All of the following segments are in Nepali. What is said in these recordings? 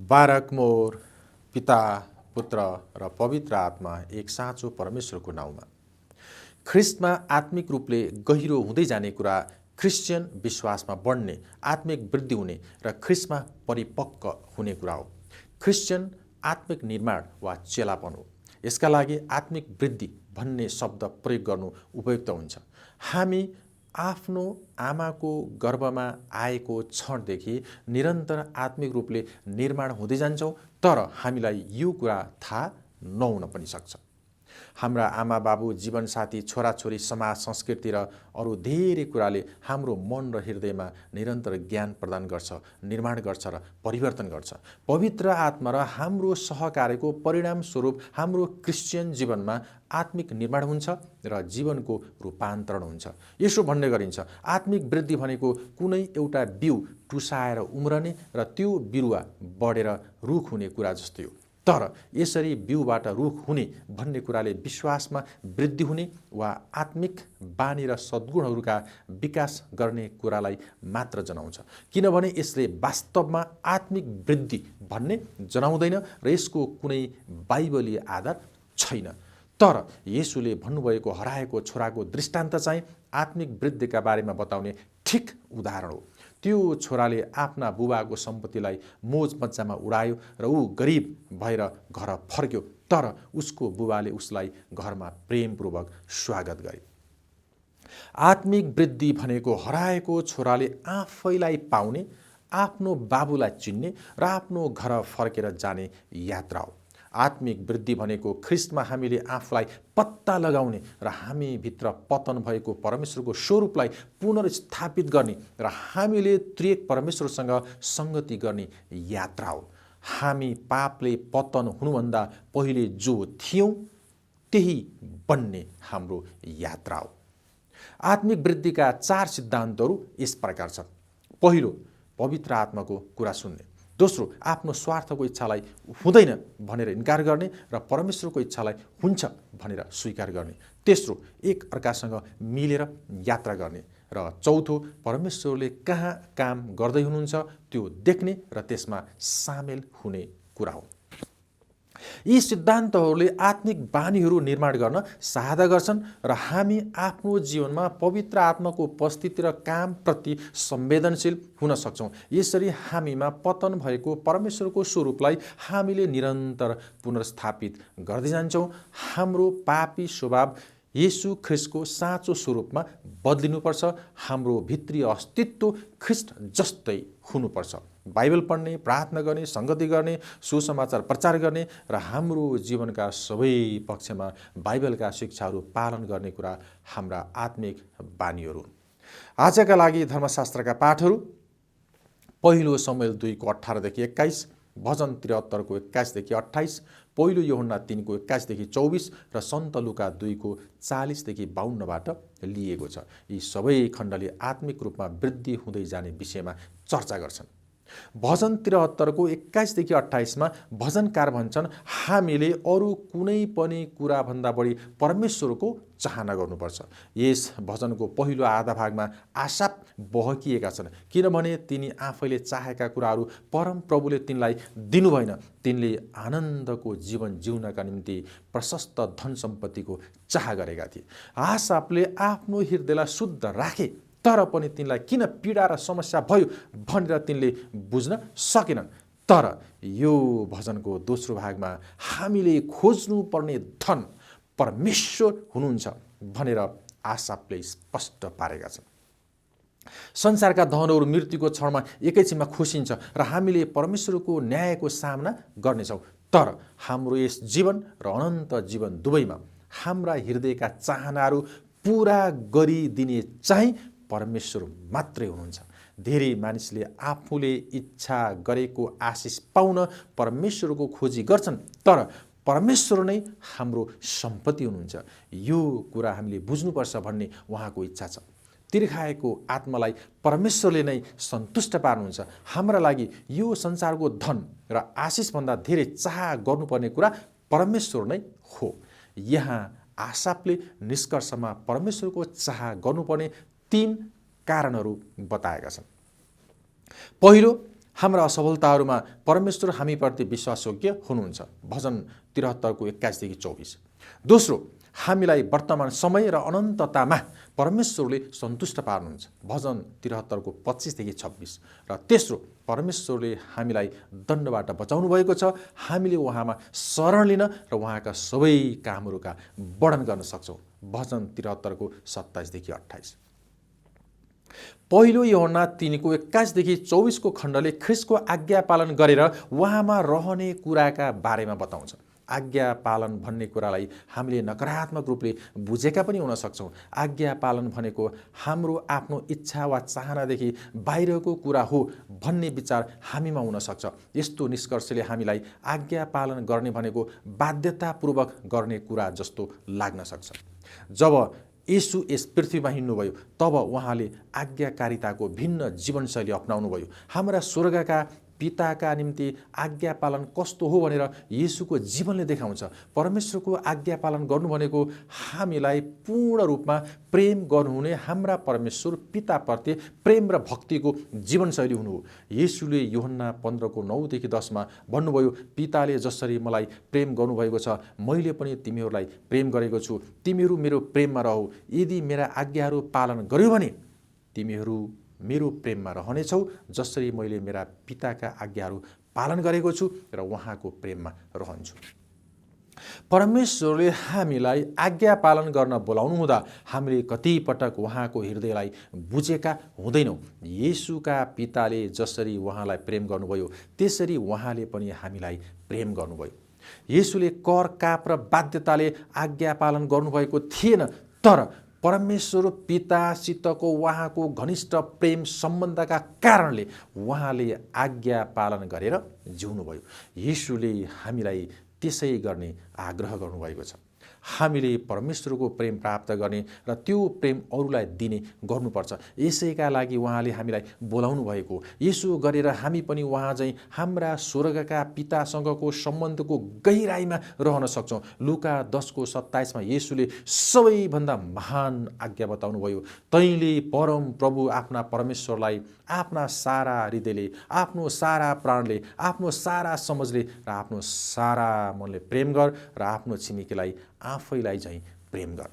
बारक मोर पिता पुत्र र पवित्र आत्मा एक साँचो परमेश्वरको नाउँमा। ख्रिस्टमा आत्मिक रूपले गहिरो हुँदै जाने कुरा क्रिस्चियन विश्वासमा बढ्ने, आत्मिक वृद्धि हुने र ख्रिस्टमा परिपक्व हुने कुरा हो। क्रिस्चियन आत्मिक निर्माण वा चेलापन हो। यसका लागि आत्मिक वृद्धि भन्ने शब्द प्रयोग गर्नु उपयुक्त हुन्छ। हामी आफ्नो आमाको गर्भमा आएको क्षणदेखि निरन्तर आत्मिक रूपले निर्माण हुँदै जान्छौँ, तर हामीलाई यो कुरा थाहा नहुन पनि सक्छ। हाम्रा आमा बाबु, जीवनसाथी, छोराछोरी, समाज, संस्कृति र अरू धेरै कुराले हाम्रो मन र हृदयमा निरन्तर ज्ञान प्रदान गर्छ, निर्माण गर्छ र परिवर्तन गर्छ। पवित्र आत्मा र हाम्रो सहकार्यको परिणामस्वरूप हाम्रो क्रिस्चियन जीवनमा आत्मिक निर्माण हुन्छ र जीवनको रूपान्तरण हुन्छ। यसो भन्ने गरिन्छ, आत्मिक वृद्धि भनेको कुनै एउटा बिउ टुसाएर उम्रने र त्यो बिरुवा बढेर रुख हुने कुरा जस्तै हो। तर यसरी बिउबाट रुख हुने भन्ने कुराले विश्वासमा वृद्धि हुने वा आत्मिक बानी र सद्गुणहरूका विकास गर्ने कुरालाई मात्र जनाउँछ, किनभने यसले वास्तवमा आत्मिक वृद्धि भन्ने जनाउँदैन र यसको कुनै बाइबलीय आधार छैन। तर येशूले भन्नुभएको हराएको छोराको दृष्टान्त चाहिँ आत्मिक वृद्धिका बारेमा बताउने ठिक उदाहरण हो। त्यो छोराले आफ्ना बुबाको सम्पत्तिलाई मोज मज्जामा उडायो र ऊ गरिब भएर घर फर्क्यो, तर उसको बुबाले उसलाई घरमा प्रेमपूर्वक स्वागत गरे। आत्मिक वृद्धि भनेको हराएको छोराले आफैलाई पाउने, आफ्नो बाबुलाई चिन्ने र आफ्नो घर फर्केर जाने यात्रा हो। आत्मिक वृद्धि भनेको ख्रिस्टमा हामीले आफूलाई पत्ता लगाउने र हामीभित्र पतन भएको परमेश्वरको स्वरूपलाई पुनर्स्थापित गर्ने र हामीले त्रिएक परमेश्वरसँग सङ्गति गर्ने यात्रा हो। हामी पापले पतन हुनुभन्दा पहिले जो थियौँ त्यही बन्ने हाम्रो यात्रा हो। आत्मिक वृद्धिका 4 सिद्धान्तहरू यस प्रकार छन्। पहिलो, पवित्र आत्माको कुरा सुन्ने। दोस्रो, आफ्नो स्वार्थको इच्छालाई हुँदैन भनेर इन्कार गर्ने र परमेश्वरको इच्छालाई हुन्छ भनेर स्वीकार गर्ने। तेस्रो, एक अर्कासँग मिलेर यात्रा गर्ने। र चौथो, परमेश्वरले कहाँ काम गर्दै हुनुहुन्छ त्यो देख्ने र त्यसमा सामेल हुने कुरा हो। यी सिद्धान्तहरूले आत्मिक बानीहरू निर्माण गर्न सहायता गर्छन् र हामी आफ्नो जीवनमा पवित्र आत्माको उपस्थिति र कामप्रति संवेदनशील हुन सक्छौँ। यसरी हामीमा पतन भएको परमेश्वरको स्वरूपलाई हामीले निरन्तर पुनर्स्थापित गर्दै जान्छौँ। हाम्रो पापी स्वभाव येशू ख्रिस्टको साँचो स्वरूपमा बदलिनुपर्छ। हाम्रो भित्री अस्तित्व ख्रिस्ट जस्तै हुनुपर्छ। बाइबल पढ्ने, प्रार्थना गर्ने, सङ्गति गर्ने, सुसमाचार प्रचार गर्ने र हाम्रो जीवनका सबै पक्षमा बाइबलका शिक्षाहरू पालन गर्ने कुरा हाम्रा आत्मिक बानीहरू हुन्। आजका लागि धर्मशास्त्रका पाठहरू पहिलो शमूएल 2 को 18 देखि 21, भजन 73 को 21 देखि 28, पहिलो यूहन्ना 3 को 21 देखि 24 र सन्त लुका 2 को 40 देखि 52 बाट लिएको छ। यी सबै खण्डले आत्मिक रूपमा वृद्धि हुँदै जाने विषयमा चर्चा गर्छन्। भजन 73 को 21 देखि 28 मा भजनकार भन्छन्, हामीले अरू कुनै पनि कुराभन्दा बढी परमेश्वरको चाहना गर्नुपर्छ। यस भजनको पहिलो आधा भागमा आशाप बहकिएका छन्, किनभने तिनी आफैले चाहेका कुराहरू परम प्रभुले तिनलाई दिनुभएन। तिनले आनन्दको जीवन जिउनका निम्ति प्रशस्त धन सम्पत्तिको चाह गरेका थिए। आशापले आफ्नो हृदयलाई शुद्ध राखे, तर पनि तिनलाई किन पीडा र समस्या भयो भनेर तिनले बुझ्न सकेनन्। तर यो भजनको दोस्रो भागमा हामीले खोज्नुपर्ने धन परमेश्वर हुनुहुन्छ भनेर आशापले स्पष्ट पारेका छन्। संसारका धनहरू मृत्युको क्षणमा एकैछिनमा खोसिन्छ र हामीले परमेश्वरको न्यायको सामना गर्नेछौँ। तर हाम्रो यस जीवन र अनन्त जीवन दुवैमा हाम्रा हृदयका चाहनाहरू पुरा गरिदिने चाहिँ परमेश्वर मात्रै हुनुहुन्छ। धेरै मानिसले आफूले इच्छा गरेको आशिष पाउन परमेश्वरको खोजी गर्छन्, तर परमेश्वर नै हाम्रो सम्पत्ति हुनुहुन्छ। यो कुरा हामीले बुझ्नुपर्छ भन्ने उहाँको इच्छा छ। तिर्खाएको आत्मालाई परमेश्वरले नै सन्तुष्ट पार्नुहुन्छ। हाम्रा लागि यो संसारको धन र आशिषभन्दा धेरै चाह गर्नुपर्ने कुरा परमेश्वर नै हो। यहाँ आशापले निष्कर्षमा परमेश्वरको चाह गर्नुपर्ने 3 कारणहरू बताएका छन्। पहिलो, हाम्रा असफलताहरूमा परमेश्वर हामीप्रति विश्वासयोग्य हुनुहुन्छ। भजन 73 को 21 देखि 24। दोस्रो, हामीलाई वर्तमान समय र अनन्ततामा परमेश्वरले सन्तुष्ट पार्नुहुन्छ। भजन 73 को 25 देखि 26। र तेस्रो, परमेश्वरले हामीलाई दण्डबाट बचाउनु भएको छ। हामीले उहाँमा शरण लिन र उहाँका सबै कामहरूका वर्णन गर्न सक्छौँ। भजन 73 को 27 देखि 28। पहिलो यूहन्ना 3 को 21 देखि 24 को खण्डले ख्रीष्टको आज्ञा पालन गरेर उहाँमा रहने कुराका बारेमा बताउँछ। आज्ञा पालन भन्ने कुरालाई हामीले नकारात्मक रूपले बुझेका पनि हुन सक्छौँ। आज्ञा पालन भनेको हाम्रो आफ्नो इच्छा वा चाहनादेखि बाहिरको कुरा हो भन्ने विचार हामीमा हुन सक्छ। यस्तो निष्कर्षले हामीलाई आज्ञा पालन गर्ने भनेको बाध्यतापूर्वक गर्ने कुरा जस्तो लाग्न सक्छ। जब येशू यस पृथ्वीमा हिँड्नुभयो तब उहाँले आज्ञाकारिताको भिन्न जीवनशैली अपनाउनुभयो। हाम्रा स्वर्गका पिताका निम्ति आज्ञा पालन कस्तो हो भनेर येशूको जीवनले देखाउँछ। परमेश्वरको आज्ञा पालन गर्नु भनेको हामीलाई पूर्ण रूपमा प्रेम गर्नुहुने हाम्रा परमेश्वर पिताप्रति प्रेम र भक्तिको जीवनशैली हुनु हो। येशूले यूहन्ना 15 को 9 देखि 10 मा भन्नुभयो, पिताले जसरी मलाई प्रेम गर्नुभएको छ मैले पनि तिमीहरूलाई प्रेम गरेको छु। तिमीहरू मेरो प्रेममा रहौ। यदि मेरा आज्ञाहरू पालन गर्यो भने तिमीहरू मेरो प्रेममा रहनेछौ, जसरी मैले मेरा पिताका आज्ञाहरू पालन गरेको छु र उहाँको प्रेममा रहन्छु। परमेश्वरले हामीलाई आज्ञा पालन गर्न बोलाउनु हुँदा हामीले कतिपटक उहाँको हृदयलाई बुझेका हुँदैनौँ। येशूका पिताले जसरी उहाँलाई प्रेम गर्नुभयो त्यसरी उहाँले पनि हामीलाई प्रेम गर्नुभयो। येशूले कर काप र बाध्यताले आज्ञा पालन गर्नुभएको थिएन, तर परमेश्वर पितासितको उहाँको घनिष्ठ प्रेम सम्बन्धका कारणले उहाँले आज्ञा पालन गरेर जिउनुभयो। येशूले हामीलाई त्यसै गर्ने आग्रह गर्नुभएको छ। हामीले परमेश्वरको प्रेम प्राप्त गर्ने र त्यो प्रेम अरूलाई दिने गर्नुपर्छ। यसैका लागि उहाँले हामीलाई बोलाउनु भएको। यसो गरेर हामी पनि उहाँ चाहिँ हाम्रा स्वर्गका पितासँगको सम्बन्धको गहिराईमा रहन सक्छौँ। लुका 10 को 27 मा येशूले सबैभन्दा महान आज्ञा बताउनु भयो, तैँले परम प्रभु आफ्ना परमेश्वरलाई आफ्ना सारा हृदयले, आफ्नो सारा प्राणले, आफ्नो सारा समझले र आफ्नो सारा मनले प्रेम गर र आफ्नो छिमेकीलाई आफैलाई चाहिँ प्रेम गर।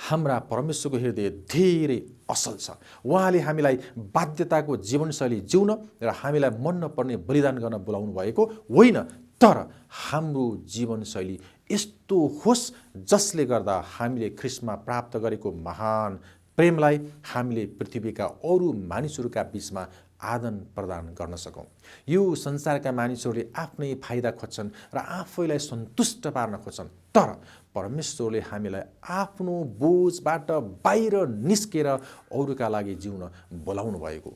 हाम्रा परमेश्वरको हृदय धेरै असल छ। उहाँले हामीलाई बाध्यताको जीवनशैली जिउन र हामीलाई मन नपर्ने बलिदान गर्न बोलाउनु भएको होइन, तर हाम्रो जीवनशैली यस्तो होस् जसले गर्दा हामीले ख्रीष्टमा प्राप्त गरेको महान प्रेमलाई हामीले पृथ्वीका अरू मानिसहरूका बीचमा आदान प्रदान गर्न सकौँ। यो संसारका मानिसहरूले आफ्नै फाइदा खोज्छन् र आफैलाई सन्तुष्ट पार्न खोज्छन्, तर परमेश्वरले हामीलाई आफ्नो बोझबाट बाहिर निस्केर अरूका लागि जिउन बोलाउनु भएको।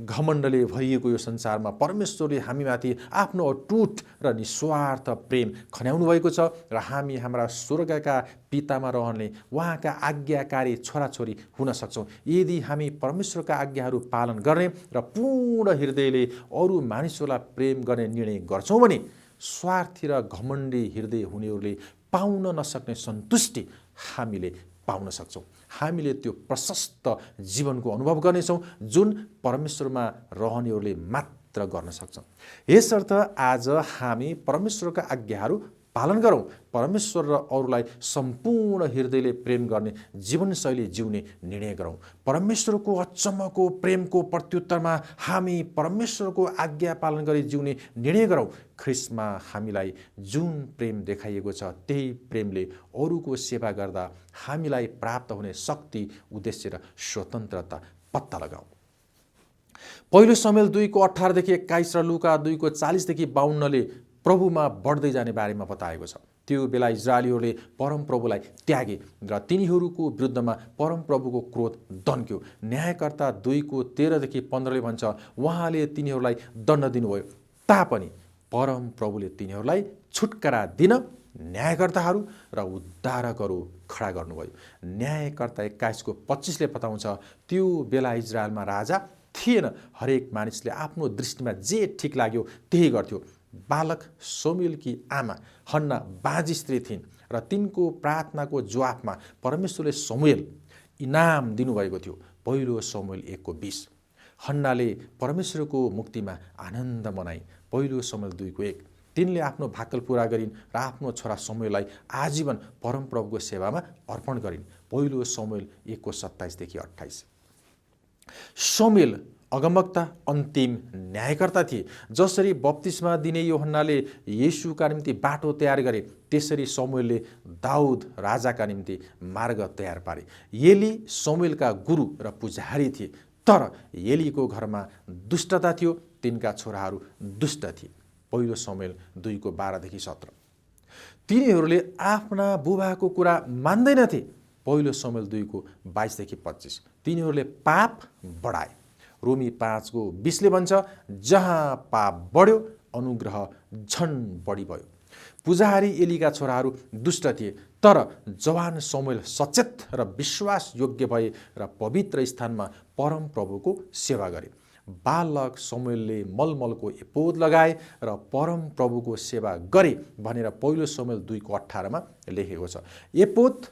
घमण्डले भरिएको यो संसारमा परमेश्वरले हामीमाथि आफ्नो अटुट र निस्वार्थ प्रेम खन्याउनु भएको छ र हामी हाम्रा स्वर्गका पितामा रहने उहाँका आज्ञाकारी छोराछोरी हुन सक्छौँ यदि हामी परमेश्वरका आज्ञाहरू पालन गर्ने र पूर्ण हृदयले अरू मानिसहरूलाई प्रेम गर्ने निर्णय गर्छौँ भने स्वार्थी र घमण्डी हृदय हुनेहरूले पाउन नसक्ने सन्तुष्टि हामीले पाउन सक्छौँ। हामीले त्यो प्रशस्त जीवनको अनुभव गर्नेछौँ जुन परमेश्वरमा रहनेहरूले मात्र गर्न सक्छौँ। यसर्थ आज हामी परमेश्वरका आज्ञाहरू पालन गरौँ, परमेश्वर र अरूलाई सम्पूर्ण हृदयले प्रेम गर्ने जीवनशैली जिउने निर्णय गरौँ। परमेश्वरको अचम्मको प्रेमको प्रत्युत्तरमा हामी परमेश्वरको आज्ञा पालन गरी जिउने निर्णय गरौँ। ख्रीष्टमा हामीलाई जुन प्रेम देखाइएको छ त्यही प्रेमले अरूको सेवा गर्दा हामीलाई प्राप्त हुने शक्ति, उद्देश्य र स्वतन्त्रता पत्ता लगाऊ। पहिलो शमूएल 2 को 18 देखि 21 र लुका 2 को 40 देखि 52 ले प्रभुमा बढ्दै जाने बारेमा बताएको छ। त्यो बेला इजरायलीहरूले परमप्रभुलाई त्यागे र तिनीहरूको विरुद्धमा परमप्रभुको क्रोध दन्क्यो। न्यायकर्ता 2 को 13 देखि 15 ले भन्छ, उहाँले तिनीहरूलाई दण्ड दिनुभयो तापनि परमप्रभुले तिनीहरूलाई छुटकारा दिन न्यायकर्ताहरू र उद्धारकहरू खडा गर्नुभयो। न्यायकर्ता 21 को 25 ले बताउँछ, त्यो बेला इजरायलमा राजा थिएन। हरेक मानिसले आफ्नो दृष्टिमा जे ठिक लाग्यो त्यही गर्थ्यो। बालक शमूएलकी आमा हन्ना बाँझी स्त्री थिइन् र तिनको प्रार्थनाको जवाफमा परमेश्वरले शमूएल इनाम दिनुभएको थियो। पहिलो शमूएल 1 को 20। हन्नाले परमेश्वरको मुक्तिमा आनन्द मनाई। पहिलो शमूएल 2:1। तिनले आफ्नो भाकल पूरा गरिन् र आफ्नो छोरा शमूएललाई आजीवन परमप्रभुको सेवामा अर्पण गरिन्। पहिलो शमूएल 1:27-28। शमूएल अगमवक्ता अन्तिम न्यायकर्ता थिए। जसरी बप्तिस्मा दिने यूहन्नाले येशूका निम्ति बाटो तयार गरे, त्यसरी शमूएलले दाउद राजाका निम्ति मार्ग तयार पारे। एली शमूएलका गुरु र पुजारी थिए, तर एलीको घरमा दुष्टता थियो, तिनका छोराहरू दुष्ट थिए। पहिलो शमूएल 2:12-17। तिनीहरूले आफ्ना बुबाको कुरा मान्दैनथे। पहिलो शमूएल 2:22-25। तिनीहरूले पाप बढाए। रोमी 5:20ले भन्छ, जहाँ पाप बढ्यो अनुग्रह झन बढी भयो। पुजारी एलीका छोराहरू दुष्ट थिए, तर जवान शमूएल सचेत र विश्वास योग्य भए र पवित्र स्थानमा परम प्रभुको सेवा गरे। बालक शमूएलले मलमलको एपोद लगाए र परम प्रभुको सेवा गरे भनेर पहिलो शमूएल 2:18मा लेखेको छ। एपोद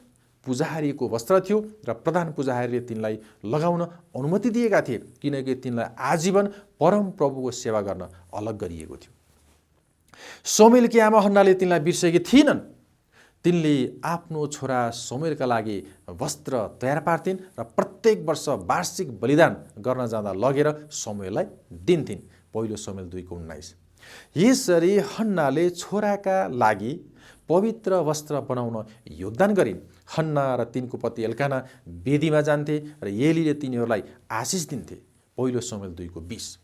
पुजारीको वस्त्र थियो र प्रधान पुजारीले तिनलाई लगाउन अनुमति दिएका थिए, किनकि तिनलाई आजीवन परम प्रभुको सेवा गर्न अलग गरिएको थियो। शमूएलकी आमा हन्नाले तिनलाई बिर्सेकी थिएनन्। तिनले आफ्नो छोरा शमूएलका लागि वस्त्र तयार पार्थिन् र प्रत्येक वर्ष वार्षिक बलिदान गर्न जाँदा लगेर शमूएललाई दिन्थिन्। पहिलो शमूएल 2:19। यसरी हन्नाले छोराका लागि पवित्र वस्त्र बनाउन योगदान गरिन्। हन्ना र तिनको पति एल्काना वेदीमा जान्थे र एलीले तिनीहरूलाई आशिष दिन्थे। पहिलो शमूएल 2:20।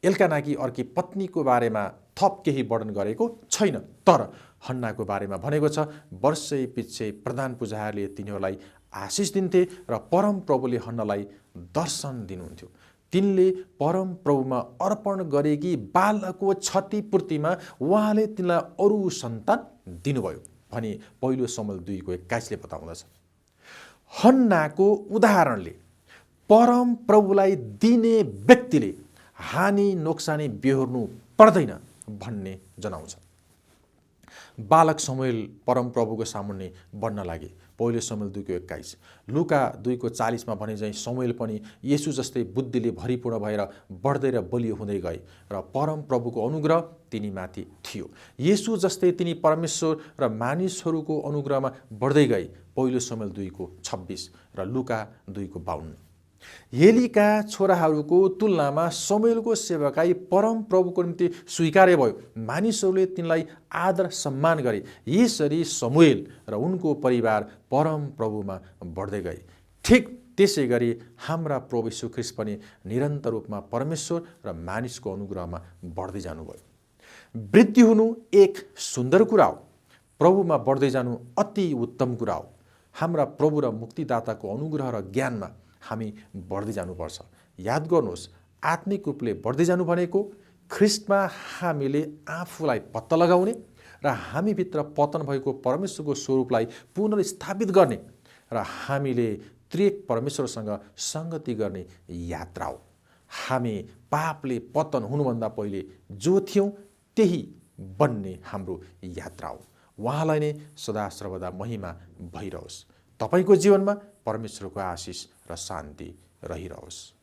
एल्कानाकी अर्की पत्नीको बारेमा थप केही वर्णन गरेको छैन, तर हन्नाको बारेमा भनेको छ, वर्षै पछि प्रधान पुजारीले तिनीहरूलाई आशिष दिन्थे र परम प्रभुले हन्नालाई दर्शन दिनुहुन्थ्यो। तिनले परम प्रभुमा अर्पण गरेकी बालको क्षतिपूर्तिमा उहाँले तिनलाई अरू सन्तान दिनुभयो भनी पहिलो शमूएल 2:21ले बताउँदछ। हन्नाको उदाहरणले परम प्रभुलाई दिने व्यक्तिले हानि नोक्सानी बेहोर्नु पर्दैन भन्ने जनाउँछ। बालक शमूएल परम प्रभुको सामुन्ने बढ्न लागे। पहिलो शमूएल 2:21। लुका 2:40मा भने चाहिँ शमूएल पनि येशू जस्तै बुद्धिले भरिपूर्ण भएर बढ्दै र बलियो हुँदै गए र परम प्रभुको अनुग्रह तिनीमाथि थियो। येशू जस्तै तिनी परमेश्वर र मानिसहरूको अनुग्रहमा बढ्दै गए। पहिलो शमूएल 2:26 र लुका 2:52। एलीका छोराहरूको तुलनामा शमूएलको सेवकाई परम प्रभुको निम्ति स्वीकार्य भयो। मानिसहरूले तिनलाई आदर सम्मान गरे। यसरी शमूएल र उनको परिवार परम प्रभुमा बढ्दै गए। ठिक त्यसै गरी हाम्रा प्रभु यीशु ख्रीष्ट पनि निरन्तर रूपमा परमेश्वर र मानिसको अनुग्रहमा बढ्दै जानुभयो। वृद्धि हुनु एक सुन्दर कुरा हो। प्रभुमा बढ्दै जानु अति उत्तम कुरा हो। हाम्रा प्रभु र मुक्तिदाताको अनुग्रह र ज्ञानमा हामी बढ्दै जानुपर्छ। याद गर्नुहोस्, आत्मिक रूपले बढ्दै जानु भनेको ख्रीष्टमा हामीले आफूलाई पत्ता लगाउने र हामीभित्र पतन भएको परमेश्वरको स्वरूपलाई पुनर्स्थापित गर्ने र हामीले त्रिएक परमेश्वरसँग संगति गर्ने यात्रा हो। हामी पापले पतन हुनुभन्दा पहिले जो थियौँ त्यही बन्ने हाम्रो यात्रा हो। उहाँलाई नै सदा सर्वदा महिमा भइरहोस्। तपाईको जीवनमा परमेश्वरको आशिष र शान्ति रहिरहोस्।